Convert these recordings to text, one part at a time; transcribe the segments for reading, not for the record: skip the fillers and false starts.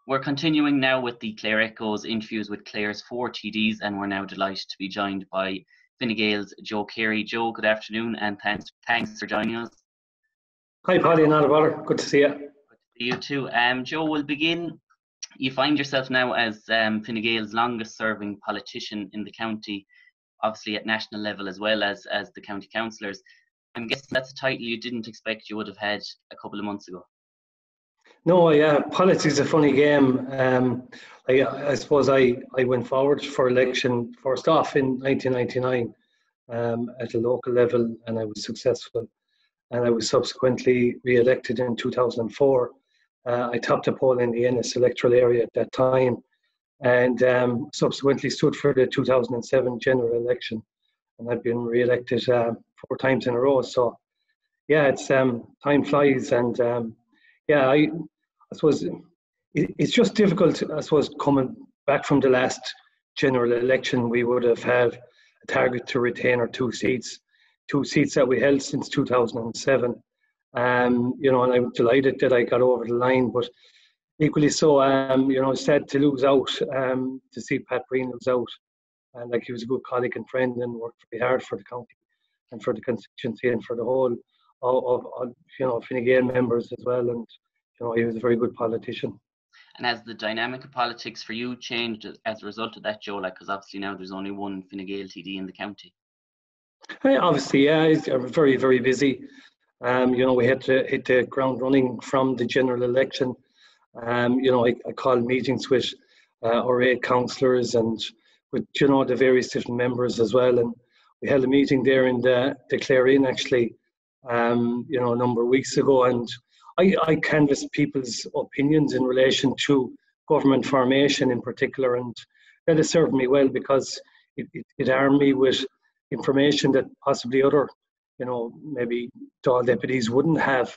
We're continuing now with the Clare Echo's interviews with Clare's 4 TDs, and we're now delighted to be joined by Fine Gael's Joe Carey. Joe, good afternoon, and thanks for joining us. Hi, Paddy, not a bother. Good to see you. Good to see you too. Joe, we'll begin. You find yourself now as Fine Gael's longest-serving politician in the county, obviously at national level as well as the county councillors. I'm guessing that's a title you didn't expect you would have had a couple of months ago. No, yeah, politics is a funny game. I suppose I went forward for election first off in 1999 at a local level, and I was successful. And I was subsequently re-elected in 2004. I topped a poll in the Ennis electoral area at that time, and subsequently stood for the 2007 general election. And I've been re-elected 4 times in a row. So, yeah, it's time flies, and I suppose it's just difficult. I suppose coming back from the last general election, we would have had a target to retain our 2 seats that we held since 2007. And I'm delighted that I got over the line, but equally so, it's sad to lose out, to see Pat Breen lose out. And like, he was a good colleague and friend and worked very hard for the county and for the constituency and for the whole of Fine Gael members as well. And he was a very good politician. And has the dynamic of politics for you changed as a result of that, Joe? Because obviously now there's only one Fine Gael TD in the county. Obviously, yeah, it's very, very busy. We had to hit the ground running from the general election. I called meetings with our 8 councillors and with the various different members as well. And we held a meeting there in the Clare Inn actually, a number of weeks ago. And I canvassed people's opinions in relation to government formation in particular, and that has served me well because it armed me with information that possibly other, maybe Dáil deputies wouldn't have.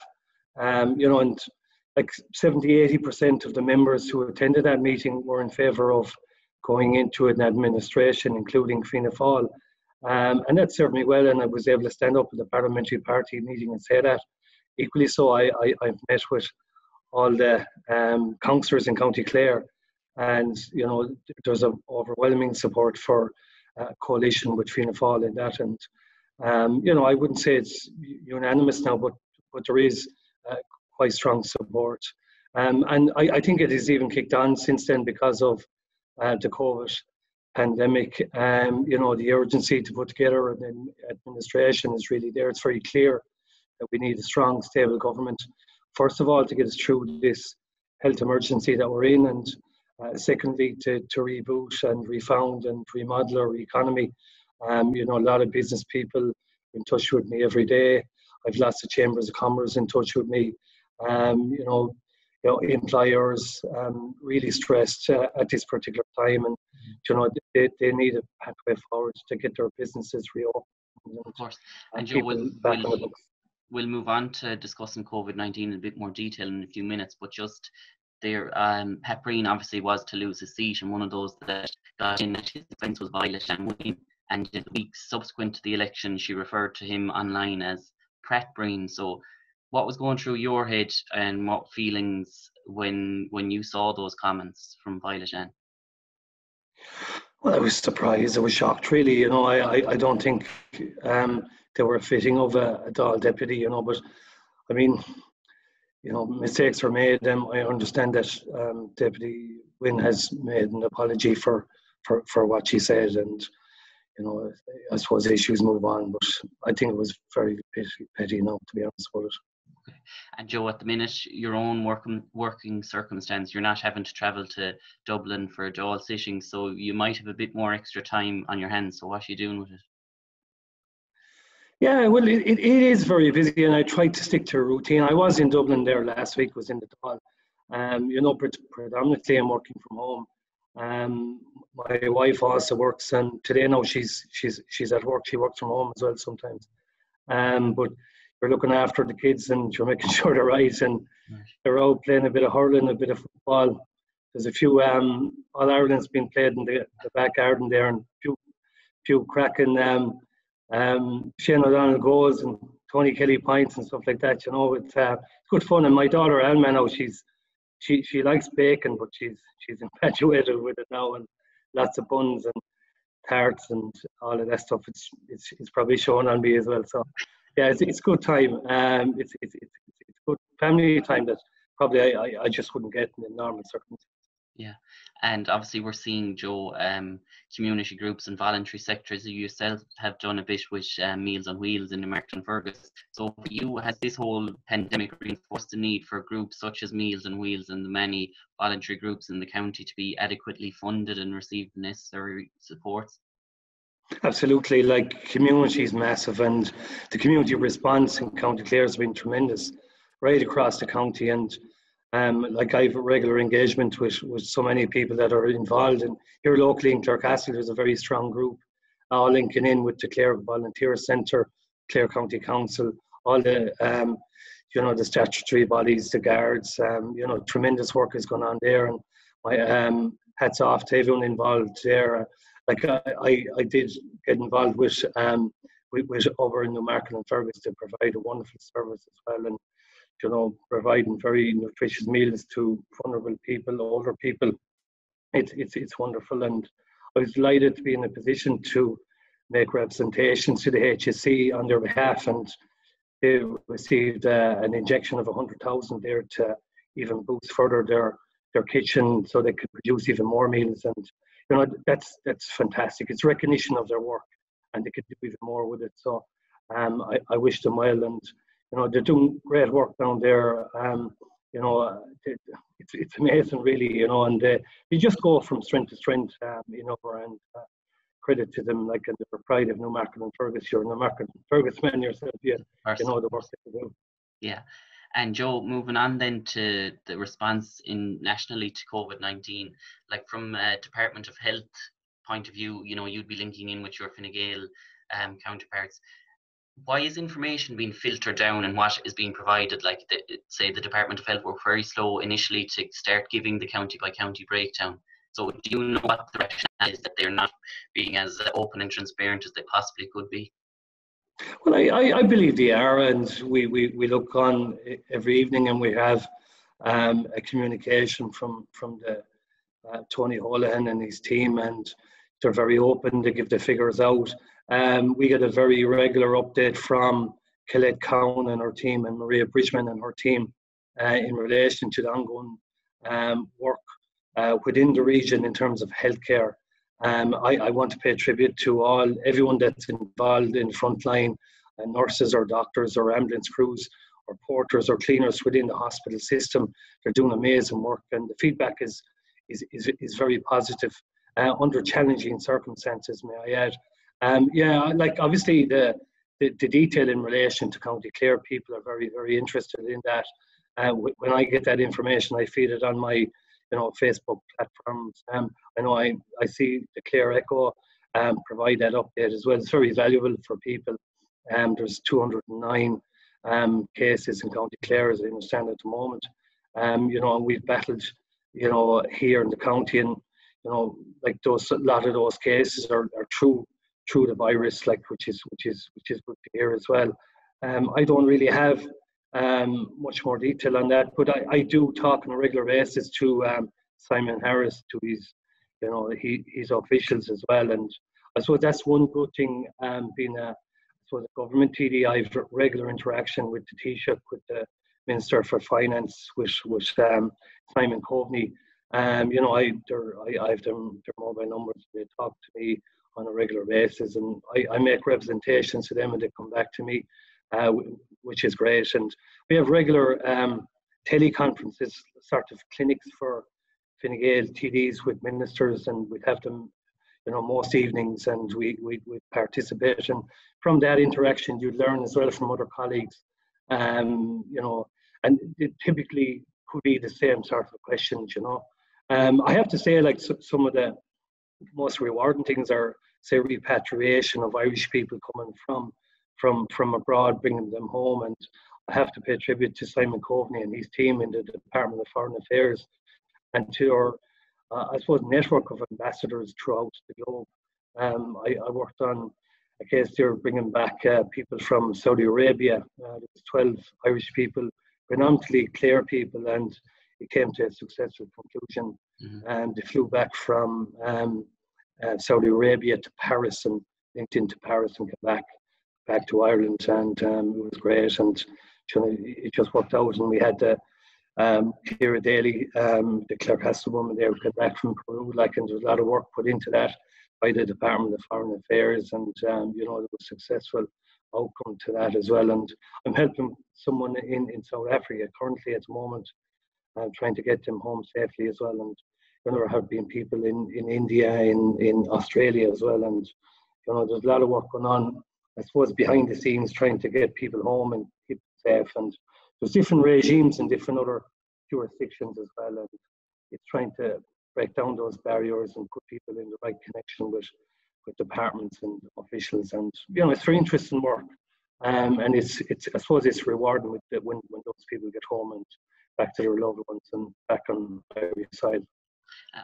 And like 70-80% of the members who attended that meeting were in favour of going into an administration, including Fianna Fáil. And that served me well, and I was able to stand up at the parliamentary party meeting and say that. Equally so, I've met with all the councillors in County Clare, and there's an overwhelming support for coalition with Fianna Fáil in that. And I wouldn't say it's unanimous now, but there is quite strong support. And I think it has even kicked on since then because of the COVID pandemic. The urgency to put together an administration is really there. It's very clear that we need a strong, stable government, first of all, to get us through this health emergency that we're in, and secondly, to reboot and refound and remodel our economy. A lot of business people in touch with me every day. I've lots of chambers of commerce in touch with me. Employers really stressed at this particular time, and they need a pathway forward to get their businesses reopened. Of course, and Joe, we'll move on to discussing COVID-19 in a bit more detail in a few minutes, but just there, Pat Breen obviously was to lose his seat, and one of those that got in at his defence was Violet-Anne Wynne, and in the weeks subsequent to the election, she referred to him online as Pat Breen. So what was going through your head and what feelings when you saw those comments from Violet-Anne? Well, I was surprised. I was shocked, really. I don't think they were fitting of a Dáil deputy, but I mean, mistakes were made. I understand that Deputy Wynne has made an apology for what she said, and I suppose issues move on. But I think it was very petty, to be honest about it. Okay. And Joe, at the minute, your own working circumstance, you're not having to travel to Dublin for a Dáil sitting, so you might have a bit more extra time on your hands. So what are you doing with it? Yeah, well, it is very busy, and I tried to stick to a routine. I was in Dublin there last week, was in the Dáil. Predominantly I'm working from home. My wife also works, and today now she's at work. She works from home as well sometimes. But you're looking after the kids, and you're making sure they're right, and they're out playing a bit of hurling, a bit of football. There's a few All Ireland's been played in the back garden there, and few cracking Shannon O'Donnell goals and Tony Kelly pints and stuff like that. It's good fun. And my daughter Alma now, she's she likes bacon, but she's infatuated with it now, and lots of buns and tarts and all of that stuff. It's probably showing on me as well. So yeah, it's good time. It's good family time that probably I just wouldn't get in normal circumstances. Yeah, and obviously we're seeing, Joe, community groups and voluntary sectors. You yourself have done a bit with Meals on Wheels in American Fergus. So for you, has this whole pandemic reinforced the need for groups such as Meals on Wheels and the many voluntary groups in the county to be adequately funded and receive the necessary supports? Absolutely, like community is massive, and the community response in County Clare has been tremendous right across the county. And like I have a regular engagement with so many people that are involved. And here locally in Clarecastle, there's a very strong group, all linking in with the Clare Volunteer Centre, Clare County Council, all the the statutory bodies, the guards. Tremendous work is going on there, and my hats off to everyone involved there. Like I did get involved with over in Newmarket and Fergus to provide a wonderful service as well, and providing very nutritious meals to vulnerable people, older people. It's wonderful, and I was delighted to be in a position to make representations to the HSE on their behalf, and they received an injection of 100,000 there to even boost further their kitchen so they could produce even more meals. And that's fantastic. It's recognition of their work, and they could do even more with it. So I wish them well, and they're doing great work down there. It's amazing, really, and they just go from strength to strength, and credit to them, like, and the pride of Newmarket and Fergus. You're Newmarket and Fergus man yourself, you know the work that they do. Yeah. And Joe, moving on then to the response nationally to COVID-19, like from a Department of Health point of view, you'd be linking in with your Fine Gael counterparts. Why is information being filtered down, and what is being provided? Like, say the Department of Health were very slow initially to start giving the county by county breakdown. So do you know what the rationale is that they're not being as open and transparent as they possibly could be? Well, I believe they are, and we look on every evening, and we have a communication from the Tony Holohan and his team, and they're very open. They give the figures out. We get a very regular update from Colette Cowan and her team, and Maria Bridgman and her team in relation to the ongoing work within the region in terms of healthcare. I want to pay tribute to everyone that's involved in frontline, nurses or doctors or ambulance crews or porters or cleaners within the hospital system. They're doing amazing work, and the feedback is very positive under challenging circumstances, may I add. Like obviously the detail in relation to County Clare, people are very, very interested in that. When I get that information, I feed it on my Facebook platforms. I know I see the Clare Echo provide that update as well. It's very valuable for people. There's 209 cases in County Clare, as I understand at the moment. And we've battled, here in the county, and like a lot of those cases are through the virus, like which is good to hear as well. I don't really have much more detail on that, but I do talk on a regular basis to Simon Harris, to his officials as well. And I suppose that's one good thing, being a government TD. I have regular interaction with the Taoiseach, with the Minister for Finance, with Simon Coveney. I have their mobile numbers. They talk to me on a regular basis, and I make representations to them, and they come back to me, which is great. And we have regular teleconferences, sort of clinics for Fine Gael TDs with ministers, and we'd have them, most evenings, and we participate. And from that interaction, you'd learn as well from other colleagues, and it typically could be the same sort of questions, I have to say, like, some of the most rewarding things are, say, repatriation of Irish people coming from abroad, bringing them home. And I have to pay tribute to Simon Coveney and his team in the Department of Foreign Affairs, and to our, I suppose, network of ambassadors throughout the globe. I worked on a case there bringing back people from Saudi Arabia. There was 12 Irish people, predominantly Clare people, and it came to a successful conclusion. And they flew back from Saudi Arabia to Paris and linked into Paris and came back to Ireland, and it was great, and it just worked out. And we had Ciara Daly, the Clare Echo woman there, who came back from Peru, and there was a lot of work put into that by the Dept of Foreign Affairs, and there was successful outcome to that as well. And I'm helping someone in South Africa currently at the moment, trying to get them home safely as well. And there have been people in India, in Australia as well, and there's a lot of work going on, I suppose, behind the scenes, trying to get people home and keep them safe. And there's different regimes in different other jurisdictions as well, and it's trying to break down those barriers and put people in the right connection with departments and officials. And it's very interesting work, and it's I suppose it's rewarding when those people get home and back to their loved ones and back on every side.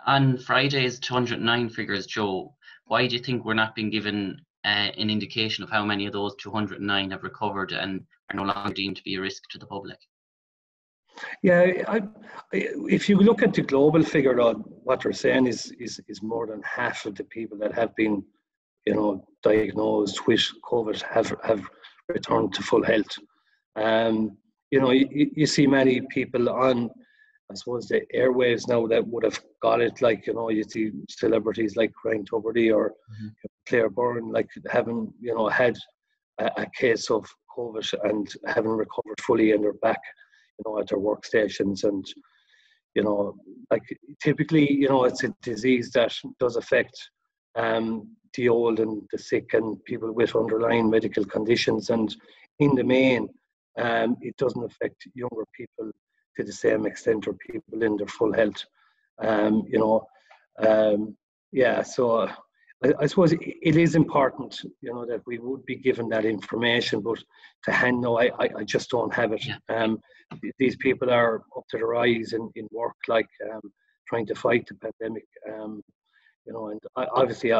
On Friday's 209 figures, Joe, why do you think we're not being given an indication of how many of those 209 have recovered and are no longer deemed to be a risk to the public? Yeah, if you look at the global figure, what they're saying is more than half of the people that have been, diagnosed with COVID have returned to full health. You see many people on, I suppose, the airwaves now that would have got it, you see celebrities like Ryan Tubridy or Claire Byrne, having, had a case of COVID and having recovered fully, and they're back, at their workstations. And, typically, it's a disease that does affect the old and the sick and people with underlying medical conditions. And in the main, it doesn't affect younger people to the same extent, or people in their full health. So I suppose it is important, that we would be given that information, but to hand, no, I just don't have it. Yeah. These people are up to their eyes in work, trying to fight the pandemic, and obviously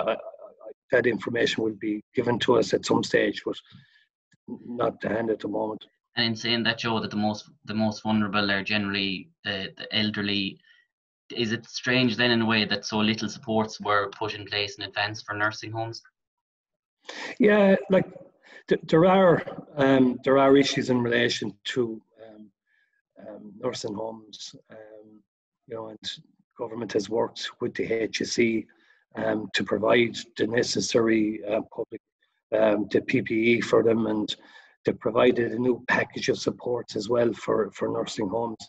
that information will be given to us at some stage, but not to hand at the moment. And in saying that, Joe, that the most vulnerable are generally the elderly, is it strange then in a way that so little supports were put in place in advance for nursing homes? Yeah, there are issues in relation to nursing homes, and government has worked with the HSE to provide the necessary public the PPE for them, and they provided a new package of supports as well for nursing homes,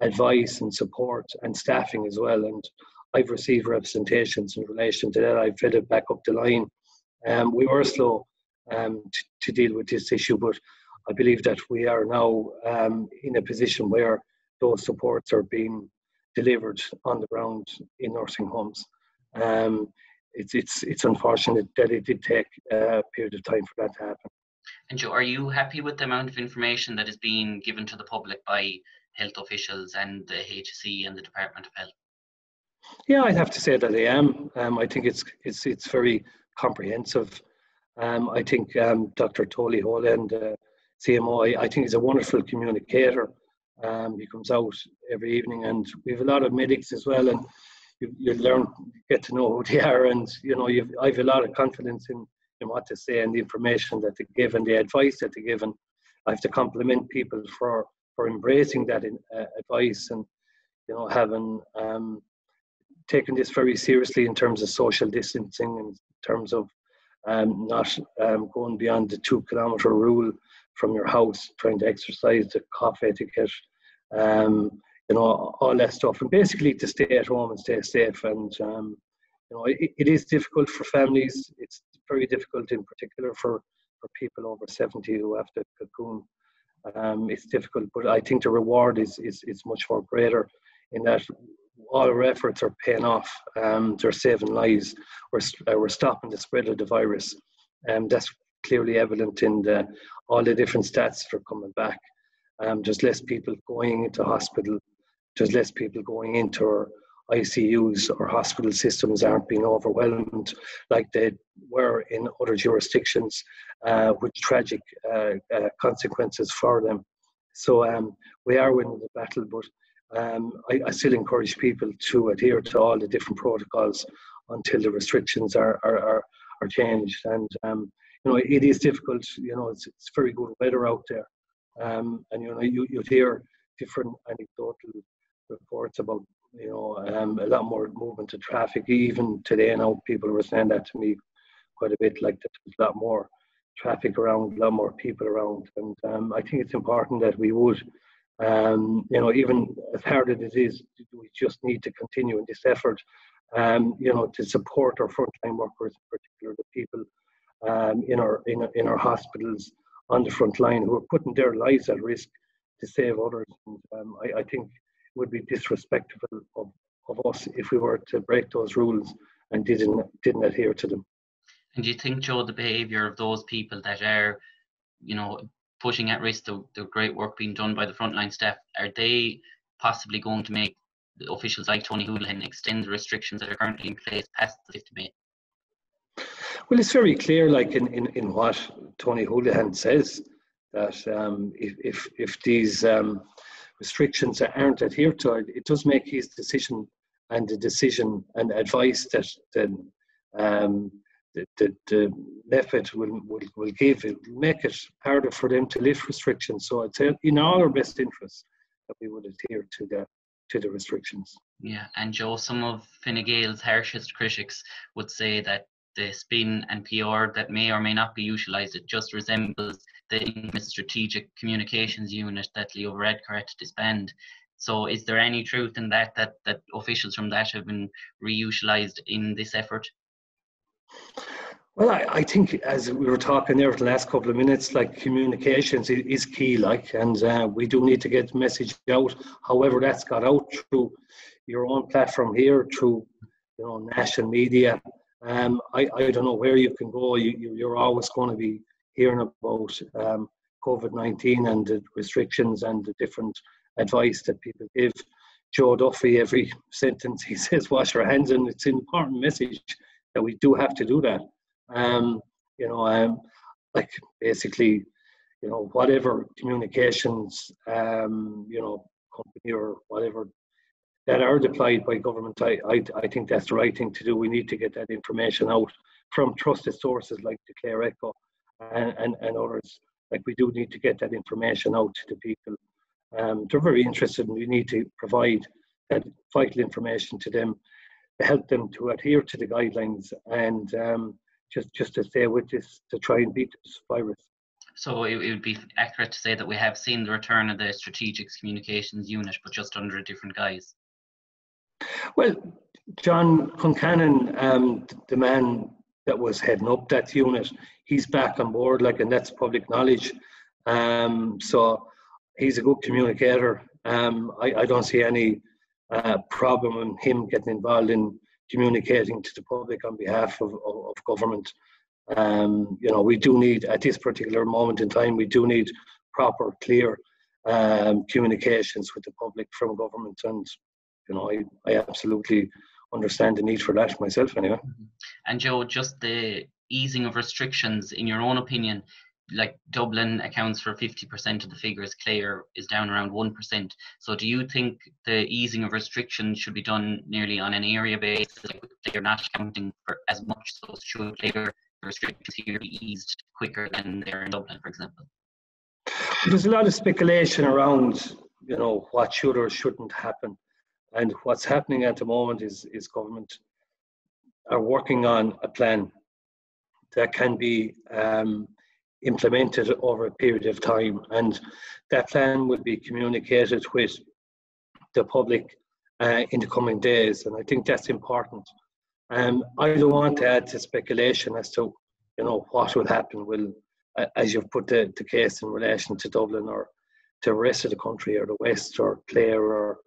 advice and support and staffing as well. And I've received representations in relation to that. I've fed it back up the line. We were slow to deal with this issue, but I believe that we are now in a position where those supports are being delivered on the ground in nursing homes. It's unfortunate that it did take a period of time for that to happen. And Joe, are you happy with the amount of information that is being given to the public by health officials and the HSE and the Department of Health? Yeah, I'd have to say that I am. I think it's very comprehensive. I think Dr. Tony Holohan, the CMO, I think he's a wonderful communicator. He comes out every evening, and we have a lot of medics as well, and you get to know who they are, and I have a lot of confidence in what to say and the information that they give and the advice that they give, and I have to compliment people for embracing that advice, and having taken this very seriously in terms of social distancing, in terms of not going beyond the 2-kilometre rule from your house, trying to exercise the cough etiquette, all that stuff, and basically to stay at home and stay safe. And it is difficult for families. It's very difficult, in particular for people over 70 who have to cocoon. It's difficult, but I think the reward is much more greater, in that all our efforts are paying off. They're saving lives. We're stopping the spread of the virus, and that's clearly evident in all the different stats that are coming back. There's less people going into hospital. There's less people going into our ICUs. Or hospital systems aren't being overwhelmed like they were in other jurisdictions, with tragic consequences for them. So we are winning the battle, but I still encourage people to adhere to all the different protocols until the restrictions are changed. And it is difficult. It's very good weather out there, and you'd hear different anecdotal reports about a lot more movement of traffic. Even today now, people were saying that to me quite a bit, like that there's a lot more traffic around, a lot more people around. And I think it's important that we would, even as hard as it is, we just need to continue in this effort, to support our frontline workers, in particular the people in our hospitals on the front line who are putting their lives at risk to save others. And I think it would be disrespectful of us if we were to break those rules and didn't adhere to them. And do you think, Joe, the behaviour of those people that are, putting at risk the great work being done by the frontline staff, are they possibly going to make the officials like Tony Holohan extend the restrictions that are currently in place past the 5th of May? Well, it's very clear, like in what Tony Holohan says, that if these restrictions aren't adhered to, it does make his decision and the decision and advice that the method will give, it will make it harder for them to lift restrictions. So I'd say in all our best interests that we would adhere to the restrictions. Yeah, and Joe, some of Fine Gael's harshest critics would say that the spin and PR that may or may not be utilised, it just resembles the infamous strategic communications unit that Leo Varadkar had to disband. So is there any truth in that officials from that have been reutilised in this effort? Well, I think, as we were talking there for the last couple of minutes, like communications is key, and we do need to get the message out. However, that's got out through your own platform here, through national media. I don't know where you can go. You're always going to be hearing about COVID-19 and the restrictions and the different advice that people give. Joe Duffy, every sentence he says, wash your hands, and it's an important message that we do have to do that. Basically, whatever communications, company or whatever that are deployed by government, I think that's the right thing to do. We need to get that information out from trusted sources like the Clare Echo and others. Like, we do need to get that information out to the people. They're very interested, and we need to provide that vital information to them to help them to adhere to the guidelines and just to stay with this, to try and beat this virus. So it would be accurate to say that we have seen the return of the strategic communications unit, but just under a different guise. Well, John Concannon, the man that was heading up that unit, he's back on board, and that's public knowledge. So he's a good communicator. I don't see any problem in him getting involved in communicating to the public on behalf of government. We do need, at this particular moment in time, we do need proper, clear communications with the public from government, and I absolutely understand the need for that myself anyway. And Joe, just the easing of restrictions, in your own opinion, like Dublin accounts for 50% of the figures, Clare is down around 1%. So do you think the easing of restrictions should be done nearly on an area basis, like with Clare not accounting for as much? So should Clare restrictions here be eased quicker than there in Dublin, for example? There's a lot of speculation around, what should or shouldn't happen. And what's happening at the moment is government are working on a plan that can be implemented over a period of time, and that plan will be communicated with the public in the coming days, and I think that's important. I don't want to add to speculation as to what will happen. Will, as you've put the case in relation to Dublin or to the rest of the country or the West or Clare, or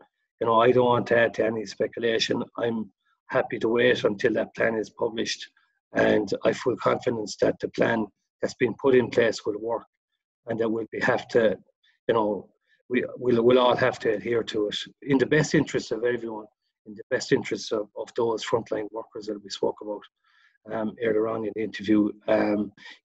I don't want to add to any speculation. I'm happy to wait until that plan is published, and I have full confidence that the plan that's been put in place will work, and that we'll all have to adhere to it in the best interests of everyone, in the best interests of those frontline workers that we spoke about earlier on in the interview.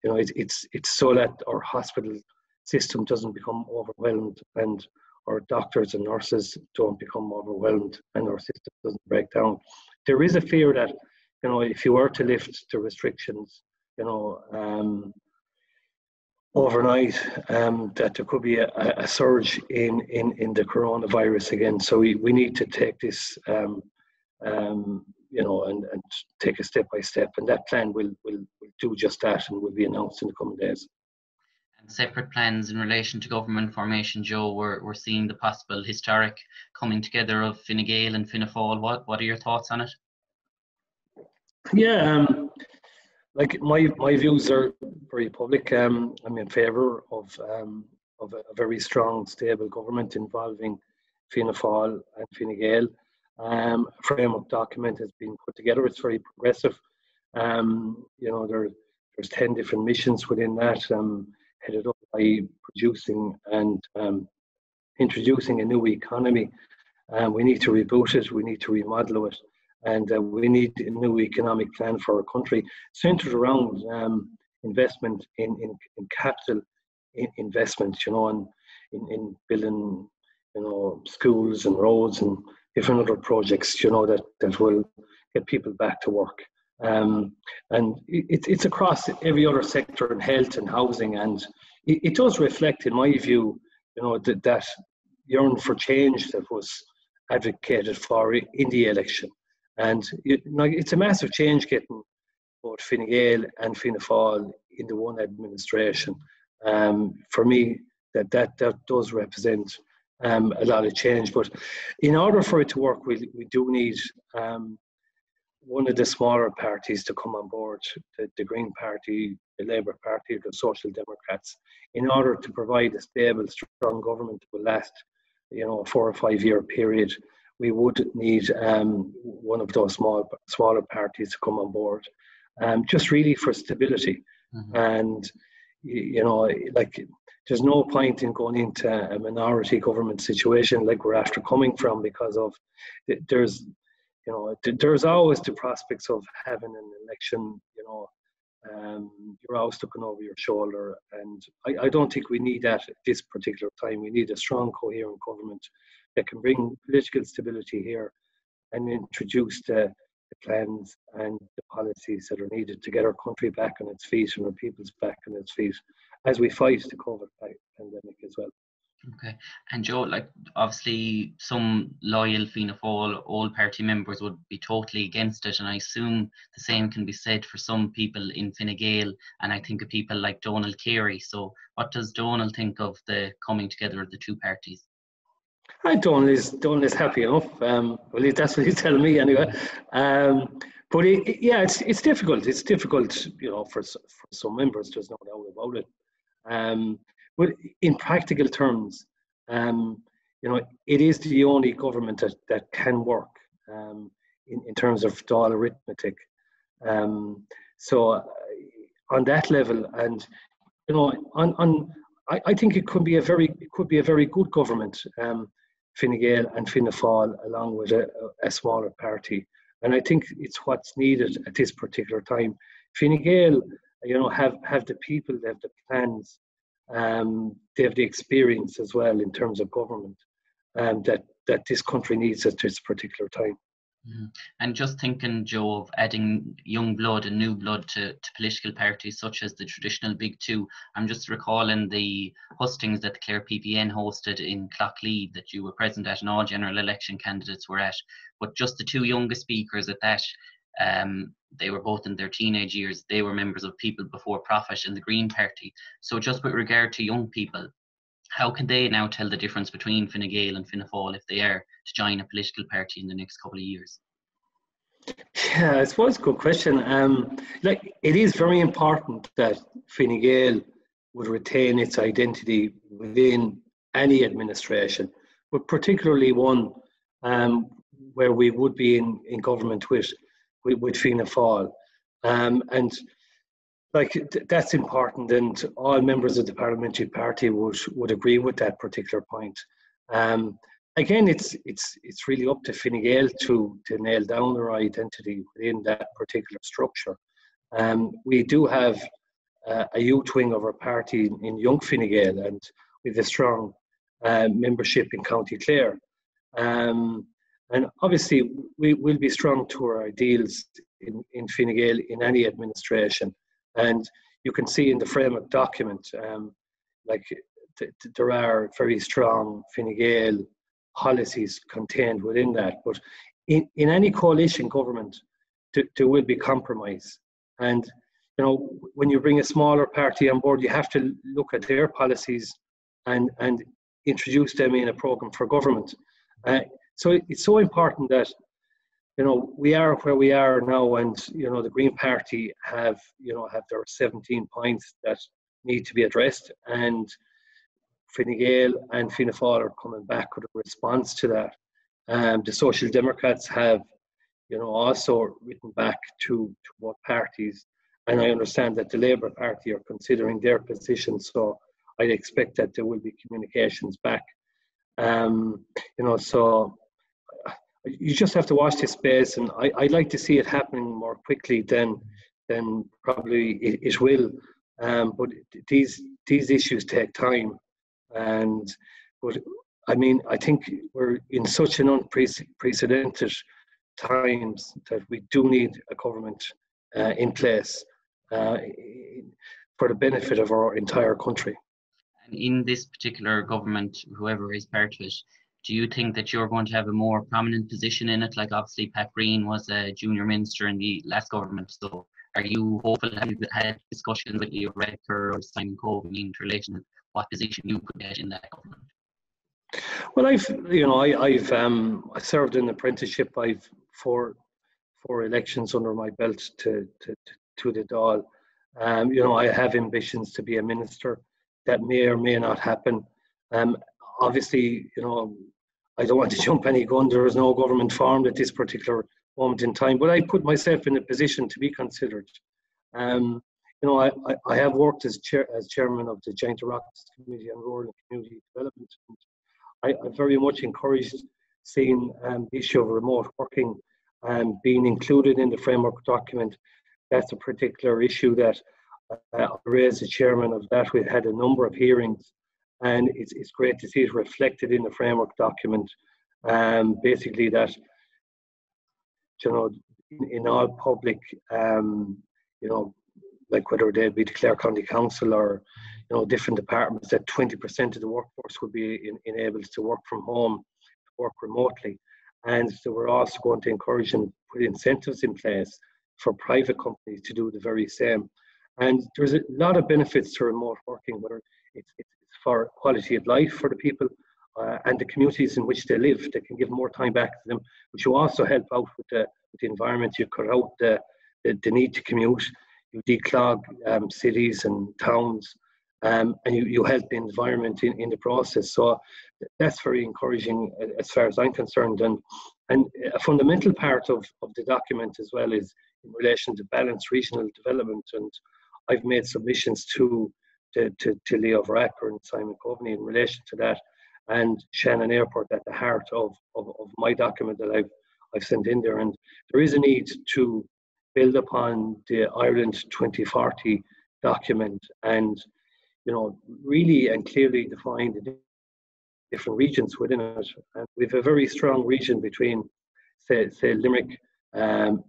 It's so that our hospital system doesn't become overwhelmed, and our doctors and nurses don't become overwhelmed and our system doesn't break down. There is a fear that, you know, if you were to lift the restrictions, you know, overnight, that there could be a surge in the coronavirus again. So we need to take this, you know, and take a step by step. And that plan will do just that and will be announced in the coming days. And separate plans in relation to government formation, Joe, we're seeing the possible historic coming together of Fine Gael and Fianna Fáil. What are your thoughts on it? Yeah, like my views are very public. I'm in favour of a very strong, stable government involving Fianna Fáil and Fine Gael. A framework document has been put together. It's very progressive. You know, there's 10 different missions within that, headed up by producing and introducing a new economy. We need to reboot it. We need to remodel it. And we need a new economic plan for our country centered around investment in capital investment, you know, and in building, you know, schools and roads and different other projects, you know, that will get people back to work. And it's across every other sector in health and housing, and it does reflect, in my view, you know, that yearning for change that was advocated for in the election. And it's a massive change getting both Fine Gael and Fianna Fáil into one administration. For me, that does represent a lot of change. But in order for it to work, we do need one of the smaller parties to come on board, the Green Party, the Labour Party, the Social Democrats, in order to provide a stable, strong government that will last, you know, a 4 or 5 year period. We would need one of those smaller parties to come on board, just really for stability. Mm-hmm. And, you know, like, there's no point in going into a minority government situation like we're after coming from, because of there's always the prospects of having an election, you know, you're always looking over your shoulder. And I don't think we need that at this particular time. We need a strong, coherent government that can bring political stability here and introduce the plans and the policies that are needed to get our country back on its feet and our people's back on its feet as we fight the COVID pandemic as well. Okay. And Joe, like, obviously some loyal Fianna Fáil old party members would be totally against it, and I assume the same can be said for some people in Fine Gael, and I think of people like Donald Carey. So what does Donald think of the coming together of the two parties? Donald is happy enough. Well, that's what he's telling me anyway. But it's difficult. It's difficult, you know, for some members. There's no doubt about it. But in practical terms, you know, it is the only government that can work in terms of Dáil arithmetic. So on that level, and you know, I think it could be a very good government. Fine Gael and Fianna Fáil, along with a smaller party, and I think it's what's needed at this particular time. Fine Gael, you know, have the people, they have the plans, they have the experience as well in terms of government, that this country needs at this particular time. Mm-hmm. And just thinking, Joe, of adding young blood and new blood to political parties such as the traditional big two, I'm just recalling the hustings that the Clare PPN hosted in Clough-Leed that you were present at and all general election candidates were at. But just the two youngest speakers at that, they were both in their teenage years. They were members of People Before Profit in the Green Party. So just with regard to young people, how can they now tell the difference between Fine Gael and Fianna Fáil if they are to join a political party in the next couple of years? Yeah, I suppose good question. Like, it is very important that Fine Gael would retain its identity within any administration, but particularly one where we would be in government with Fianna Fáil. And like, that's important, and all members of the parliamentary party would agree with that particular point. Again, it's really up to Fine Gael to nail down their identity within that particular structure. We do have a youth wing of our party in Young Fine Gael, and we have a strong membership in County Clare. And obviously, we will be strong to our ideals in Fine Gael in any administration. And you can see in the framework document, there are very strong Fine Gael policies contained within that. But in any coalition government, there will be compromise. And when you bring a smaller party on board, you have to look at their policies and introduce them in a programme for government. So it's so important that we are where we are now, and the Green Party have their 17 points that need to be addressed, and Fine Gael and Fianna Fáil are coming back with a response to that. The Social Democrats have also written back to both parties, and I understand that the Labour Party are considering their position, so I'd expect that there will be communications back. So you just have to watch this space, and I'd like to see it happening more quickly than probably it will. But these issues take time, but I mean, I think we're in such an unprecedented times that we do need a government in place for the benefit of our entire country. And in this particular government, whoever is part of it, do you think that you're going to have a more prominent position in it? Like obviously Pat Breen was a junior minister in the last government. So are you hopeful? Have you had discussions with Leo Varadkar or Simon Coveney in relation to what position you could get in that government? Well, I served in apprenticeship. I've four elections under my belt to the Dáil. I have ambitions to be a minister. That may or may not happen. Obviously, I don't want to jump any gun. There is no government formed at this particular moment in time, but I put myself in a position to be considered. I have worked as chairman of the Joint Oireachtas Committee on Rural and Community Development. I very much encouraged seeing the issue of remote working being included in the framework document. That's a particular issue that I raised as chairman of that. We've had a number of hearings, and it's great to see it reflected in the framework document. Basically that, in all public, like whether they be the Clare County Council or, different departments, that 20% of the workforce would be enabled to work from home, work remotely. And so we're also going to encourage and put incentives in place for private companies to do the very same. And there's a lot of benefits to remote working, whether it's for quality of life for the people and the communities in which they live. They can give more time back to them, which will also help out with the environment. You cut out the need to commute, you declog cities and towns, and you help the environment in the process. So that's very encouraging as far as I'm concerned. And a fundamental part of the document as well is in relation to balanced regional development. And I've made submissions to Leo Varadkar and Simon Coveney in relation to that, and Shannon Airport at the heart of my document that I've sent in there. And there is a need to build upon the Ireland 2040 document and, really and clearly define the different regions within it. And we have a very strong region between, say Limerick,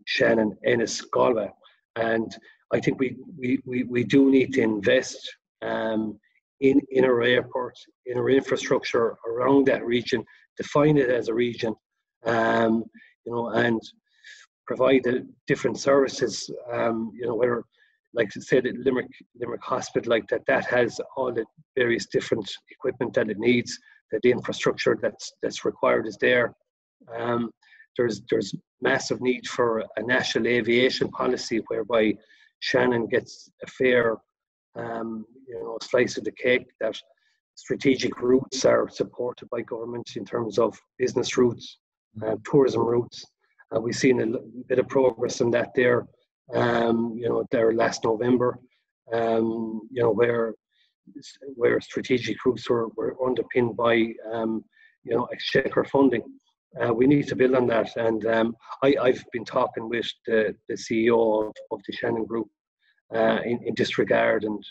Shannon, Ennis, Galway. And I think we do need to invest in our airports, in our infrastructure around that region, define it as a region, and provide the different services, where, like I said, Limerick Hospital, like that has all the various different equipment that it needs, that the infrastructure that's required is there. There's massive need for a national aviation policy whereby Shannon gets a fair slice of the cake, that strategic routes are supported by government in terms of business routes, tourism routes. We've seen a bit of progress in that there, there last November, where strategic routes were underpinned by, exchequer funding. We need to build on that, and I've been talking with the CEO of the Shannon Group in this regard, and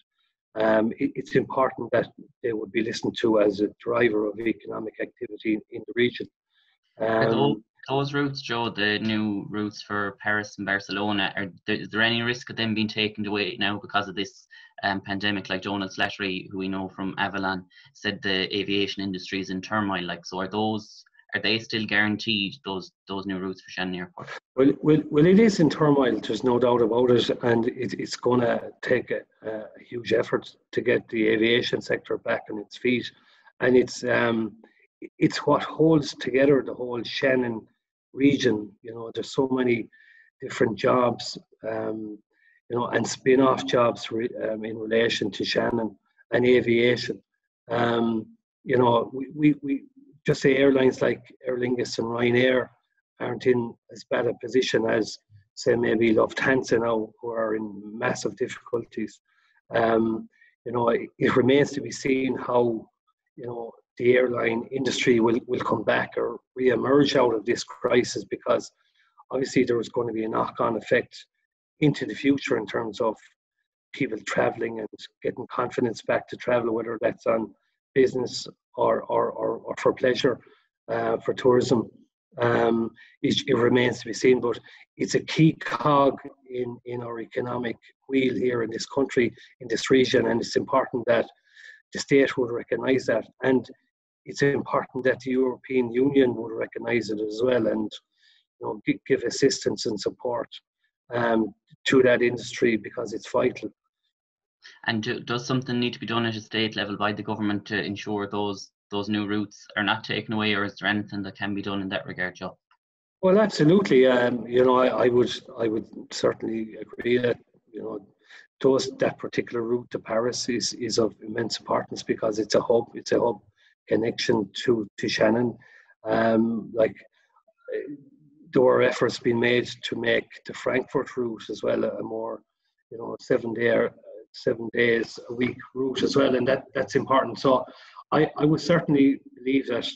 it's important that they would be listened to as a driver of economic activity in the region. Those routes, Joe, the new routes for Paris and Barcelona, is there any risk of them being taken away now because of this pandemic? Like Donald Slattery, who we know from Aviation, said the aviation industry is in turmoil. Like, so are they still guaranteed, those new routes for Shannon Airport? Well, it is in turmoil. There's no doubt about it, and it's going to take a huge effort to get the aviation sector back on its feet, and it's what holds together the whole Shannon region. There's so many different jobs, and spin-off jobs in relation to Shannon and aviation. We just say airlines like Aer Lingus and Ryanair aren't in as bad a position as, say, maybe Lufthansa now, who are in massive difficulties. It remains to be seen how, the airline industry will come back or re-emerge out of this crisis, because obviously there is going to be a knock-on effect into the future in terms of people travelling and getting confidence back to travel, whether that's on business or for pleasure, for tourism. It remains to be seen, but it's a key cog in our economic wheel here in this country, in this region, and it's important that the state would recognise that, and it's important that the European Union would recognise it as well, and give assistance and support to that industry, because it's vital. And does something need to be done at a state level by the government to ensure those new routes are not taken away, or is there anything that can be done in that regard, Joe? Well, absolutely. I would certainly agree that that particular route to Paris is of immense importance, because it's a hub connection to Shannon. There were efforts being made to make the Frankfurt route as well a more 7 days a week route as well, and that's important. So I would certainly believe that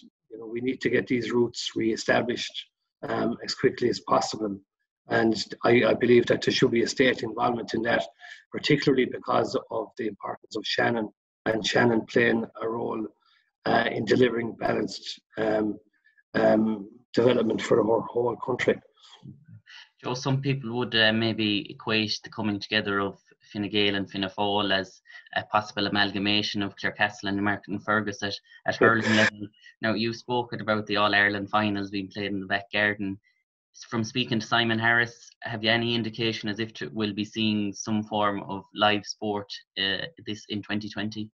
we need to get these routes re-established as quickly as possible, and I believe that there should be a state involvement in that, particularly because of the importance of Shannon, and Shannon playing a role in delivering balanced development for our whole country. Joe, some people would maybe equate the coming together of Fine Gael and Fianna Fáil as a possible amalgamation of Clarecastle and Martin Fergus at hurling level. Now, you've spoken about the All-Ireland finals being played in the back garden. From speaking to Simon Harris, have you any indication as if we'll be seeing some form of live sport this in 2020?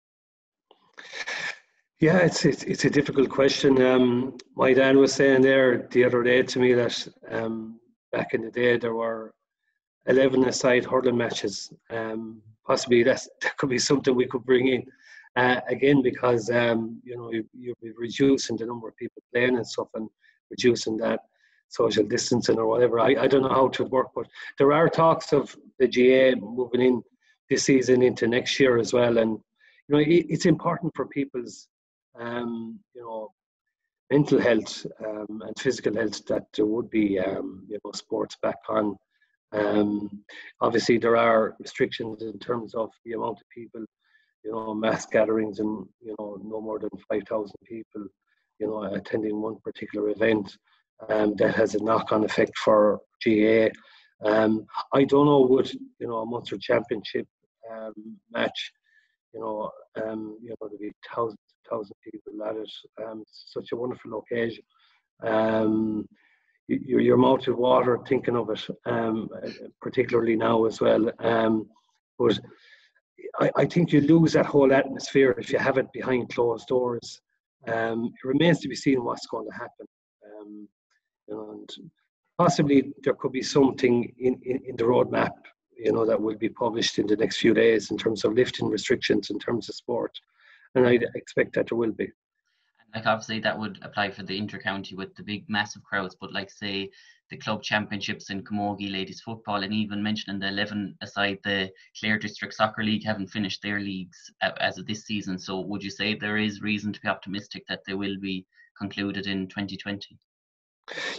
Yeah, it's a difficult question. My dad was saying there the other day to me that back in the day there were 11-a-side hurling matches. Possibly that could be something we could bring in again, because you'll be reducing the number of people playing and stuff, and reducing that social distancing or whatever. I don't know how it would work, but there are talks of the GA moving in this season into next year as well, and it's important for people's mental health and physical health that there would be sports back on. Obviously there are restrictions in terms of the amount of people, mass gatherings, and no more than 5,000 people attending one particular event. That has a knock-on effect for GA. I don't know, would a Munster Championship match, there'll be thousand people at it. It's such a wonderful occasion. Your mouth with water thinking of it, particularly now as well. But I think you lose that whole atmosphere if you have it behind closed doors. It remains to be seen what's going to happen. And possibly there could be something in the roadmap, that will be published in the next few days in terms of lifting restrictions in terms of sport. And I expect that there will be. Like, obviously that would apply for the inter-county with the big massive crowds, but like, say, the club championships in Camogie ladies football, and even mentioning the 11-a-side, the Clare District Soccer League haven't finished their leagues as of this season. So would you say there is reason to be optimistic that they will be concluded in 2020?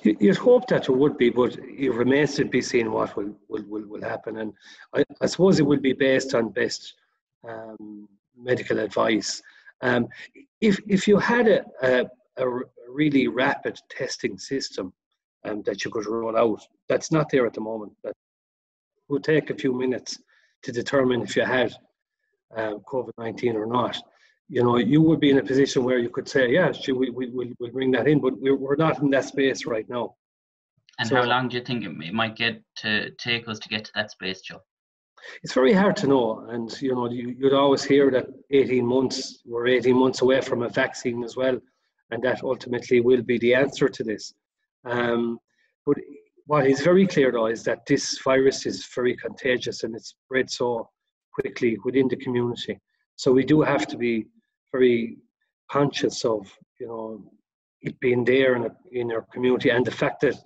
You'd hope that there would be, but it remains to be seen what will happen. And I suppose it will be based on best medical advice. If you had a really rapid testing system that you could roll out, that's not there at the moment. That would take a few minutes to determine if you had COVID-19 or not. You would be in a position where you could say, yeah, we'll bring that in, but we're not in that space right now. And so, how long do you think it might take us to get to that space, Joe? It's very hard to know, and you'd always hear that 18 months, we're 18 months away from a vaccine as well, and that ultimately will be the answer to this. But what is very clear though is that this virus is very contagious and it's spread so quickly within the community. So we do have to be very conscious of it being there in our community, and the fact that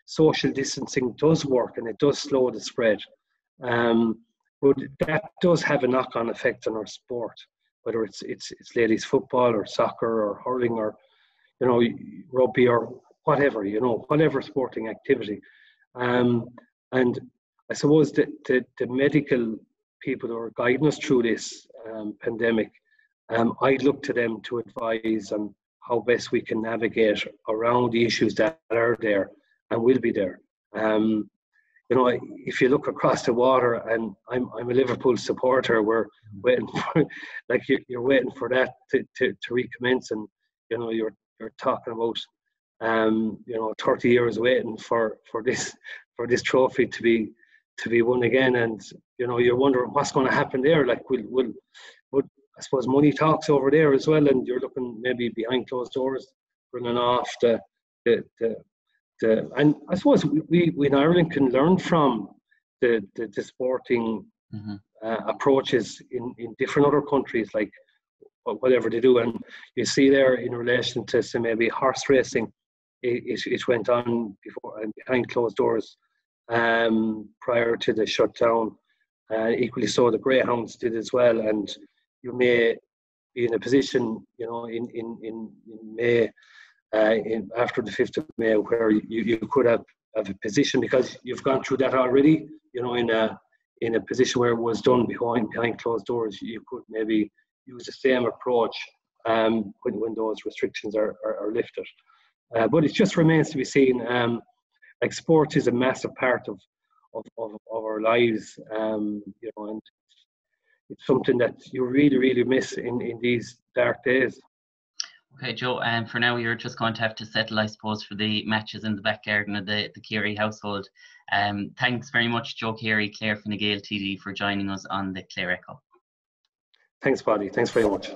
social distancing does work and it does slow the spread. But that does have a knock-on effect on our sport, whether it's ladies football or soccer or hurling or rugby or whatever, whatever sporting activity. And I suppose that the medical people who are guiding us through this pandemic, I'd look to them to advise on how best we can navigate around the issues that are there and will be there. If you look across the water, and I'm a Liverpool supporter, we're waiting for, you're waiting for that to recommence, and you're talking about 30 years waiting for this trophy to be won again, and you're wondering what's going to happen there. Will I suppose money talks over there as well, and you're looking maybe behind closed doors, bringing off and I suppose we in Ireland can learn from the sporting approaches in different other countries, like whatever they do. And you see there in relation to say maybe horse racing, it went on before and behind closed doors prior to the shutdown. Equally so, the greyhounds did as well. And you may be in a position, in May. After the 5th of May, where you could have a position, because you've gone through that already, in a position where it was done behind closed doors. You could maybe use the same approach when those restrictions are lifted. But it just remains to be seen. Sport is a massive part of our lives, and it's something that you really, really miss in these dark days. Okay, Joe, for now you're just going to have to settle, I suppose, for the matches in the back garden of the Carey household. Thanks very much, Joe Carey, Clare Fine Gael TD, for joining us on the Clare Echo. Thanks, Paddy. Thanks very much.